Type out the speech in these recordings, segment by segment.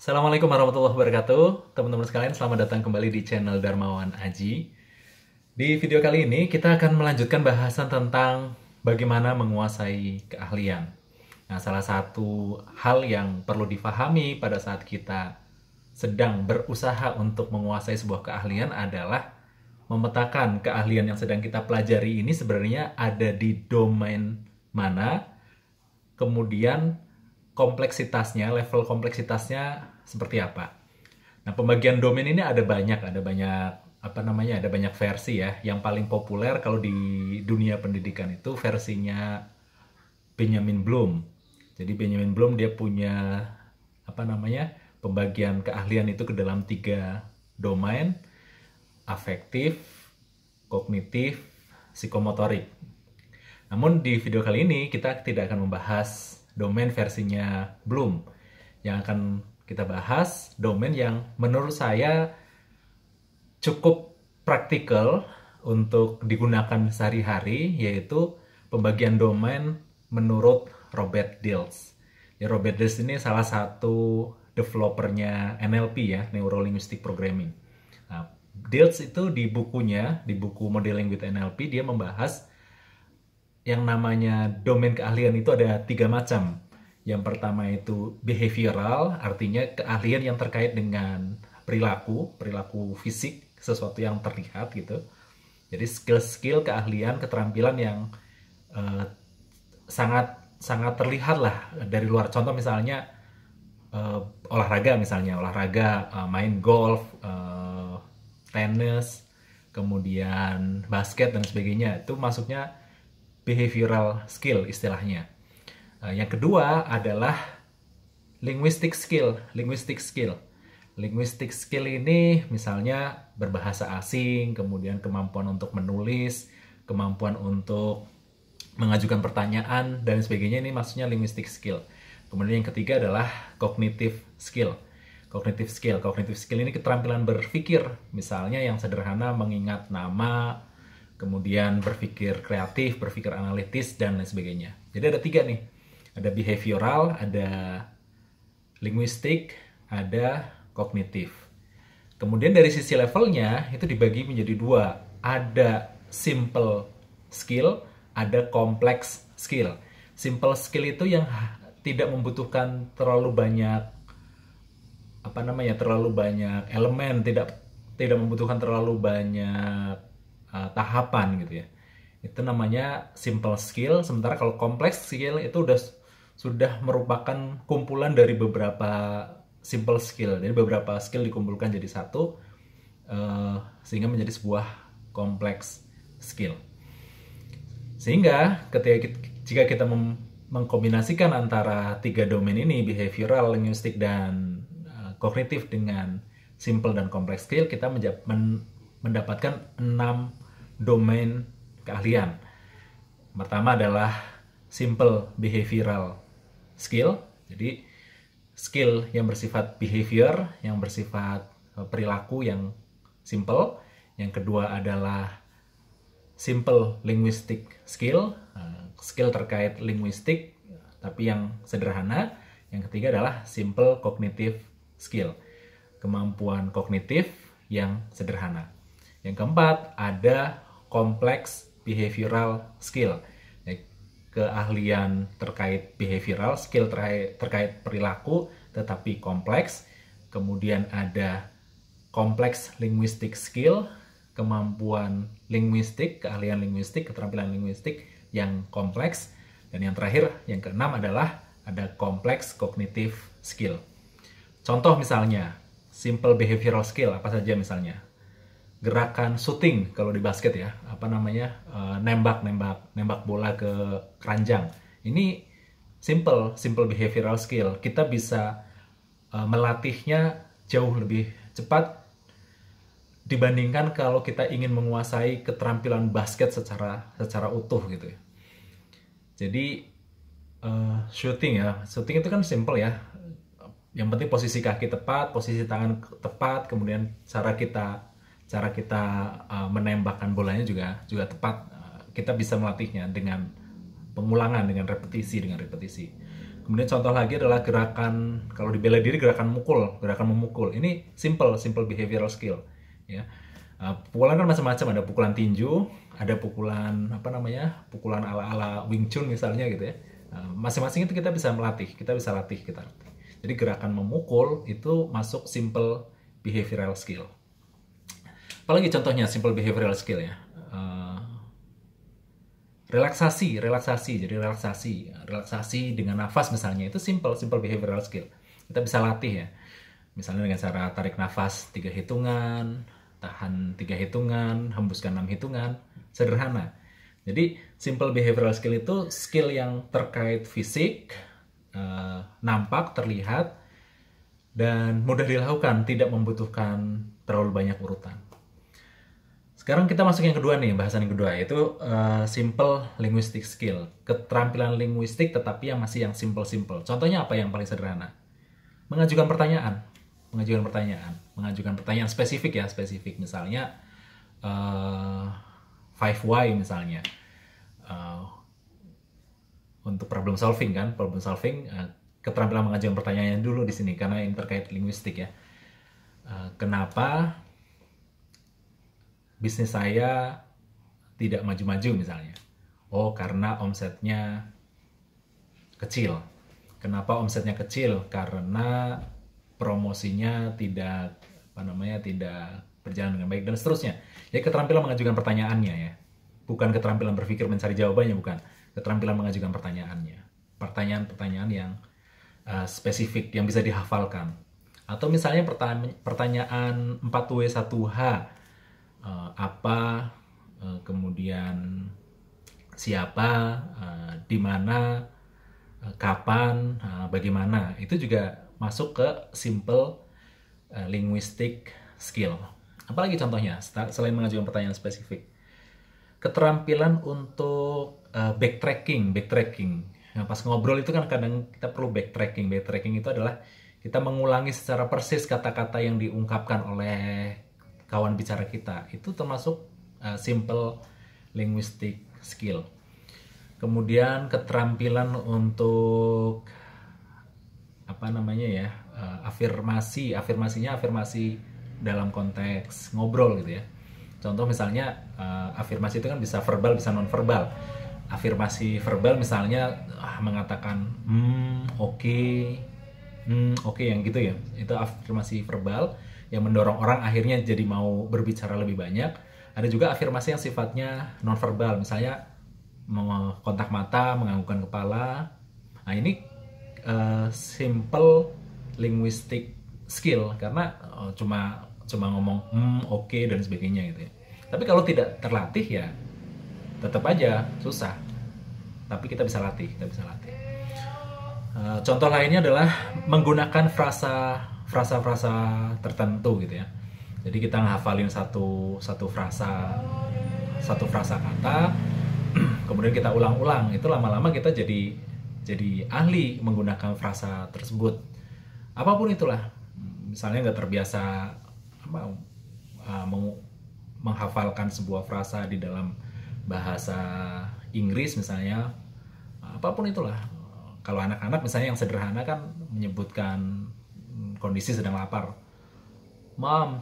Assalamualaikum warahmatullahi wabarakatuh. Teman-teman sekalian, selamat datang kembali di channel Darmawan Aji. Di video kali ini kita akan melanjutkan bahasan tentang bagaimana menguasai keahlian. Nah, salah satu hal yang perlu difahami pada saat kita sedang berusaha untuk menguasai sebuah keahlian adalah memetakan keahlian yang sedang kita pelajari ini sebenarnya ada di domain mana, kemudian kompleksitasnya, level kompleksitasnya seperti apa. Nah, pembagian domain ini ada banyak ada banyak versi ya. Yang paling populer kalau di dunia pendidikan itu versinya Benjamin Bloom. Jadi Benjamin Bloom dia punya pembagian keahlian itu ke dalam 3 domain: afektif, kognitif, psikomotorik. Namun di video kali ini kita tidak akan membahas domain versinya Bloom. Yang akan kita bahas domain yang menurut saya cukup praktikal untuk digunakan sehari-hari, yaitu pembagian domain menurut Robert Dilts. Ya, Robert Dilts ini salah satu developernya NLP ya, Neuro Linguistic Programming. Nah, Dilts itu di bukunya, di buku Modeling with NLP, dia membahas yang namanya domain keahlian itu ada 3 macam. Yang pertama itu behavioral, artinya keahlian yang terkait dengan perilaku fisik, sesuatu yang terlihat gitu. Jadi skill-skill, keahlian, keterampilan yang sangat terlihat lah dari luar. Contoh misalnya olahraga, main golf, tenis, kemudian basket dan sebagainya. Itu masuknya behavioral skill istilahnya. Yang kedua adalah linguistic skill. Linguistic skill ini misalnya berbahasa asing, kemudian kemampuan untuk menulis, kemampuan untuk mengajukan pertanyaan dan sebagainya, ini maksudnya linguistic skill. Kemudian yang ketiga adalah cognitive skill. Cognitive skill ini keterampilan berpikir, misalnya yang sederhana mengingat nama, kemudian berpikir kreatif, berpikir analitis, dan lain sebagainya. Jadi ada 3 nih. Ada behavioral, ada linguistik, ada kognitif. Kemudian dari sisi levelnya, itu dibagi menjadi 2. Ada simple skill, ada complex skill. Simple skill itu yang tidak membutuhkan terlalu banyak elemen, tidak membutuhkan terlalu banyak tahapan gitu ya. Itu namanya simple skill. Sementara kalau complex skill itu sudah merupakan kumpulan dari beberapa simple skill. Jadi beberapa skill dikumpulkan jadi satu, sehingga menjadi sebuah complex skill. Sehingga jika kita mengkombinasikan antara 3 domain ini, behavioral, linguistik, dan kognitif dengan simple dan complex skill, kita mendapatkan 6 domain keahlian. Pertama adalah simple behavioral skill. Jadi skill yang bersifat behavior, yang bersifat perilaku yang simple. Yang kedua adalah simple linguistic skill, skill terkait linguistik tapi yang sederhana. Yang ketiga adalah simple cognitive skill, kemampuan kognitif yang sederhana. Yang keempat ada complex behavioral skill, keahlian terkait behavioral, skill terkait perilaku tetapi kompleks. Kemudian ada complex linguistic skill, kemampuan linguistik, keahlian linguistik, keterampilan linguistik yang kompleks. Dan yang terakhir, yang keenam adalah ada complex cognitive skill. Contoh misalnya simple behavioral skill apa saja? Misalnya gerakan shooting kalau di basket ya, nembak bola ke keranjang. Ini simple behavioral skill. Kita bisa melatihnya jauh lebih cepat dibandingkan kalau kita ingin menguasai keterampilan basket secara utuh gitu ya. Jadi shooting itu kan simple ya. Yang penting posisi kaki tepat, posisi tangan tepat, kemudian cara kita menembakkan bolanya juga tepat. Kita bisa melatihnya dengan pengulangan, dengan repetisi. Kemudian contoh lagi adalah gerakan, kalau di bela diri gerakan mukul, gerakan memukul. Ini simple behavioral skill. Ya. Pukulan kan macam-macam, ada pukulan tinju, ada pukulan apa namanya, pukulan ala-ala Wing Chun misalnya gitu ya. Masing-masing itu kita bisa melatih, kita bisa latih, kita latih. Jadi gerakan memukul itu masuk simple behavioral skill. Apalagi contohnya simple behavioral skill ya. Relaksasi, jadi relaksasi dengan nafas misalnya, itu simple behavioral skill. Kita bisa latih ya. Misalnya dengan cara tarik nafas 3 hitungan, tahan 3 hitungan, hembuskan 6 hitungan, sederhana. Jadi simple behavioral skill itu skill yang terkait fisik, nampak, terlihat, dan mudah dilakukan, tidak membutuhkan terlalu banyak urutan. Sekarang kita masuk yang kedua nih, bahasan yang kedua, yaitu simple linguistic skill. Keterampilan linguistik tetapi yang masih yang simple. Contohnya apa yang paling sederhana? Mengajukan pertanyaan. Mengajukan pertanyaan spesifik ya, misalnya 5 why misalnya. Untuk problem solving, keterampilan mengajukan pertanyaan dulu di sini karena ini terkait linguistik ya. Kenapa bisnis saya tidak maju-maju misalnya? Oh, karena omsetnya kecil. Kenapa omsetnya kecil? Karena promosinya tidak berjalan dengan baik dan seterusnya. Jadi keterampilan mengajukan pertanyaannya ya. Bukan keterampilan berpikir mencari jawabannya, bukan. Keterampilan mengajukan pertanyaannya. Pertanyaan-pertanyaan yang spesifik yang bisa dihafalkan. Atau misalnya pertanyaan 4W1H, apa, kemudian siapa, di mana, kapan, bagaimana. Itu juga masuk ke simple linguistic skill. Apalagi contohnya selain mengajukan pertanyaan spesifik? Keterampilan untuk backtracking. Nah, pas ngobrol itu kan kadang kita perlu backtracking. Backtracking itu adalah kita mengulangi secara persis kata-kata yang diungkapkan oleh kawan bicara kita. Itu termasuk simple linguistic skill. Kemudian keterampilan untuk afirmasinya afirmasi dalam konteks ngobrol gitu ya. Contoh misalnya afirmasi itu kan bisa verbal, bisa non verbal. Afirmasi verbal misalnya mengatakan oke, yang gitu ya. Itu afirmasi verbal yang mendorong orang akhirnya jadi mau berbicara lebih banyak. Ada juga afirmasi yang sifatnya non verbal, misalnya kontak mata, menganggukkan kepala. Nah, ini simple linguistic skill karena cuma ngomong oke, dan sebagainya gitu ya. Tapi kalau tidak terlatih ya tetap aja susah. Tapi kita bisa latih. Contoh lainnya adalah menggunakan frasa tertentu gitu ya. Jadi kita ngehafalin satu frasa kata, kemudian kita ulang-ulang. Itu lama-lama kita jadi ahli menggunakan frasa tersebut. Apapun itulah. Misalnya nggak terbiasa menghafalkan sebuah frasa di dalam bahasa Inggris misalnya, apapun itulah. Kalau anak-anak misalnya yang sederhana kan menyebutkan kondisi sedang lapar, Mom,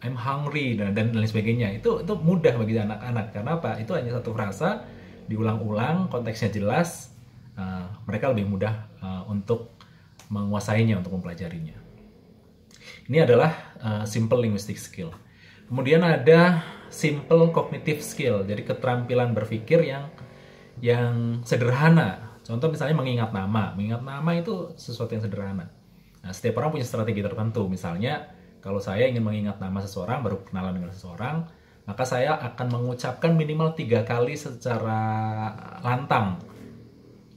I'm hungry, dan lain sebagainya. Itu mudah bagi anak-anak. Karena apa? Itu hanya satu frasa, diulang-ulang, konteksnya jelas, mereka lebih mudah untuk menguasainya, untuk mempelajarinya. Ini adalah simple linguistic skill. Kemudian ada simple cognitive skill, jadi keterampilan berpikir yang sederhana. Contoh misalnya mengingat nama. Mengingat nama itu sesuatu yang sederhana. Nah, setiap orang punya strategi tertentu. Misalnya, kalau saya ingin mengingat nama seseorang, baru kenalan dengan seseorang, maka saya akan mengucapkan minimal 3 kali secara lantang.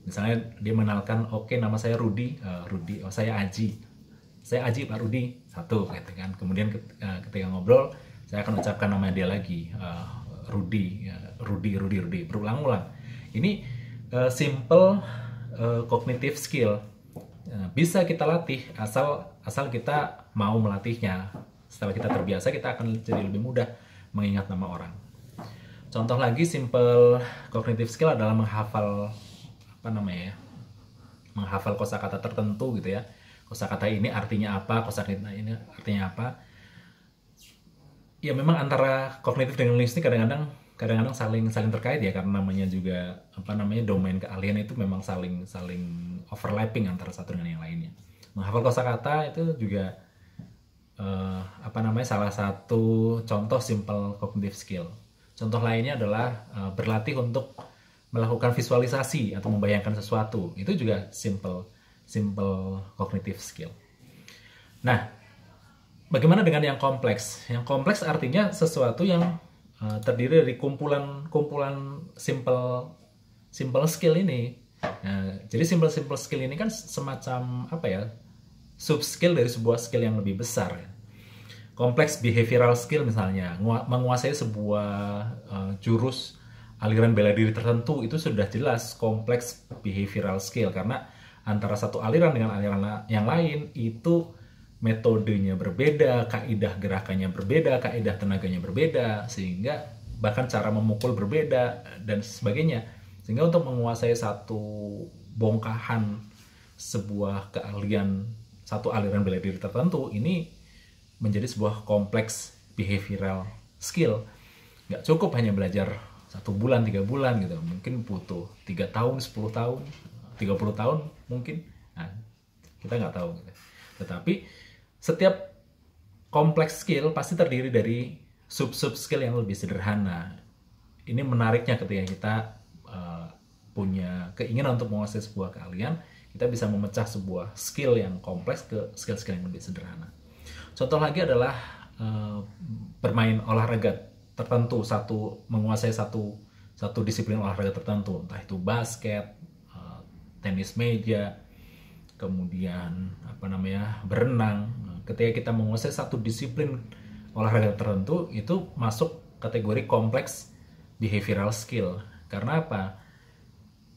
Misalnya dia mengenalkan, oke, nama saya Rudi, oh saya Aji. Saya Aji, Pak Rudi, 1 gitu kan. Kemudian ketika ngobrol, saya akan ucapkan nama dia lagi, Rudi, berulang-ulang. Ini simple cognitive skill. Bisa kita latih asal kita mau melatihnya. Setelah kita terbiasa, kita akan jadi lebih mudah mengingat nama orang. Contoh lagi simple cognitive skill adalah menghafal menghafal kosakata tertentu gitu ya. Kosakata ini artinya apa, kosakata ini artinya apa. Ya memang antara kognitif dengan linguistik kadang-kadang saling terkait ya, karena namanya juga domain keahlian itu memang saling overlapping antara satu dengan yang lainnya. Menghafal kosakata itu juga salah satu contoh simple cognitive skill. Contoh lainnya adalah berlatih untuk melakukan visualisasi atau membayangkan sesuatu. Itu juga simple cognitive skill. Nah, bagaimana dengan yang kompleks? Yang kompleks artinya sesuatu yang terdiri dari kumpulan simple skill ini. Nah, jadi simple skill ini kan semacam sub skill dari sebuah skill yang lebih besar. Kompleks behavioral skill misalnya, menguasai sebuah jurus aliran bela diri tertentu, itu sudah jelas kompleks behavioral skill, karena antara satu aliran dengan aliran yang lain itu metodenya berbeda, kaidah gerakannya berbeda, kaidah tenaganya berbeda, sehingga bahkan cara memukul berbeda dan sebagainya. Sehingga untuk menguasai satu bongkahan sebuah keahlian, satu aliran bela diri tertentu, ini menjadi sebuah kompleks behavioral skill. Nggak cukup hanya belajar 1 bulan, 3 bulan gitu. Mungkin butuh 3 tahun, 10 tahun, 30 tahun mungkin. Nah, kita nggak tahu gitu. Tetapi setiap kompleks skill pasti terdiri dari sub-sub skill yang lebih sederhana. Ini menariknya ketika kita punya keinginan untuk menguasai sebuah keahlian, kita bisa memecah sebuah skill yang kompleks ke skill-skill yang lebih sederhana. Contoh lagi adalah bermain olahraga tertentu, menguasai satu disiplin olahraga tertentu, entah itu basket, tenis meja, kemudian berenang. Ketika kita menguasai satu disiplin olahraga tertentu, itu masuk kategori kompleks behavioral skill. Karena apa?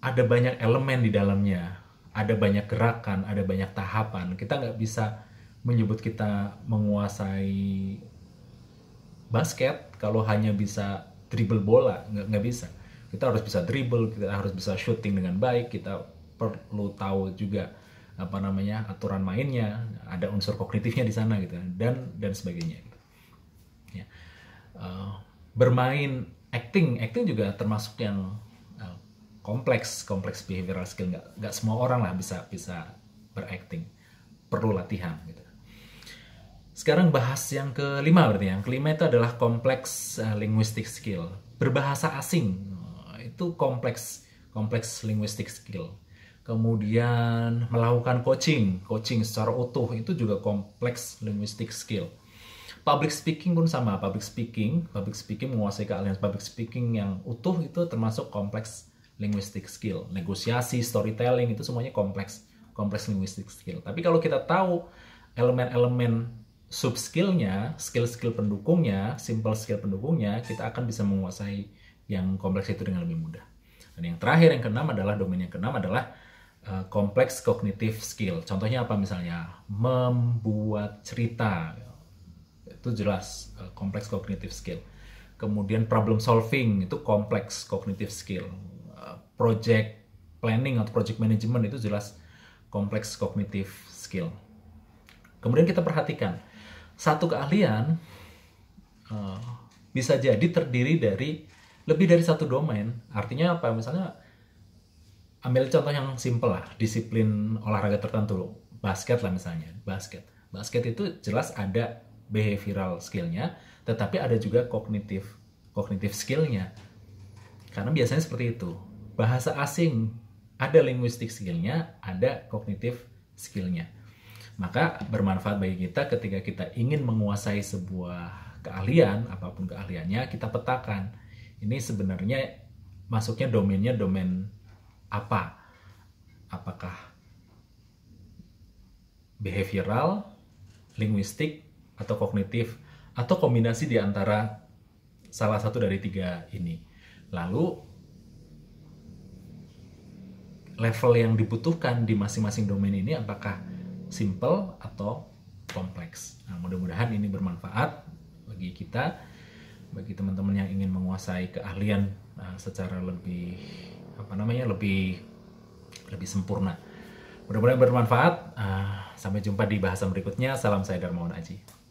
Ada banyak elemen di dalamnya, ada banyak gerakan, ada banyak tahapan. Kita nggak bisa menyebut kita menguasai basket kalau hanya bisa dribble bola, nggak bisa. Kita harus bisa dribble, kita harus bisa shooting dengan baik, kita perlu tahu juga aturan mainnya, ada unsur kognitifnya di sana gitu, dan sebagainya. Ya. Bermain acting juga termasuk yang kompleks behavioral skill. Nggak semua orang lah bisa beracting, perlu latihan gitu. Sekarang bahas yang kelima berarti. Yang kelima itu adalah kompleks linguistic skill. Berbahasa asing itu kompleks linguistic skill. Kemudian melakukan coaching secara utuh itu juga kompleks linguistic skill. Public speaking pun sama. Public speaking menguasai keahlian public speaking yang utuh itu termasuk kompleks linguistic skill. Negosiasi, storytelling itu semuanya kompleks linguistic skill. Tapi kalau kita tahu elemen-elemen sub skillnya, skill pendukungnya, simple skill pendukungnya, kita akan bisa menguasai yang kompleks itu dengan lebih mudah. Dan yang terakhir, domain yang keenam adalah kompleks cognitive skill. Contohnya apa misalnya? Membuat cerita, itu jelas kompleks cognitive skill. Kemudian problem solving, itu kompleks cognitive skill. Project planning atau project management itu jelas kompleks cognitive skill. Kemudian kita perhatikan, satu keahlian bisa jadi terdiri dari lebih dari satu domain. Artinya apa? Misalnya, ambil contoh yang simple lah, disiplin olahraga tertentu, basket lah misalnya, basket itu jelas ada behavioral skillnya, tetapi ada juga kognitif skillnya. Karena biasanya seperti itu. Bahasa asing ada linguistic skillnya, ada kognitif skillnya. Maka bermanfaat bagi kita ketika kita ingin menguasai sebuah keahlian, apapun keahliannya, kita petakan. Ini sebenarnya masuknya domain apa? Apakah behavioral, linguistik, atau kognitif, atau kombinasi di antara salah satu dari 3 ini. Lalu level yang dibutuhkan di masing-masing domain ini apakah simple atau kompleks. Nah, mudah-mudahan ini bermanfaat bagi kita, bagi teman-teman yang ingin menguasai keahlian secara lebih lebih sempurna. Mudah-mudahan bermanfaat. Sampai jumpa di bahasan berikutnya. Salam saya Darmawan Aji.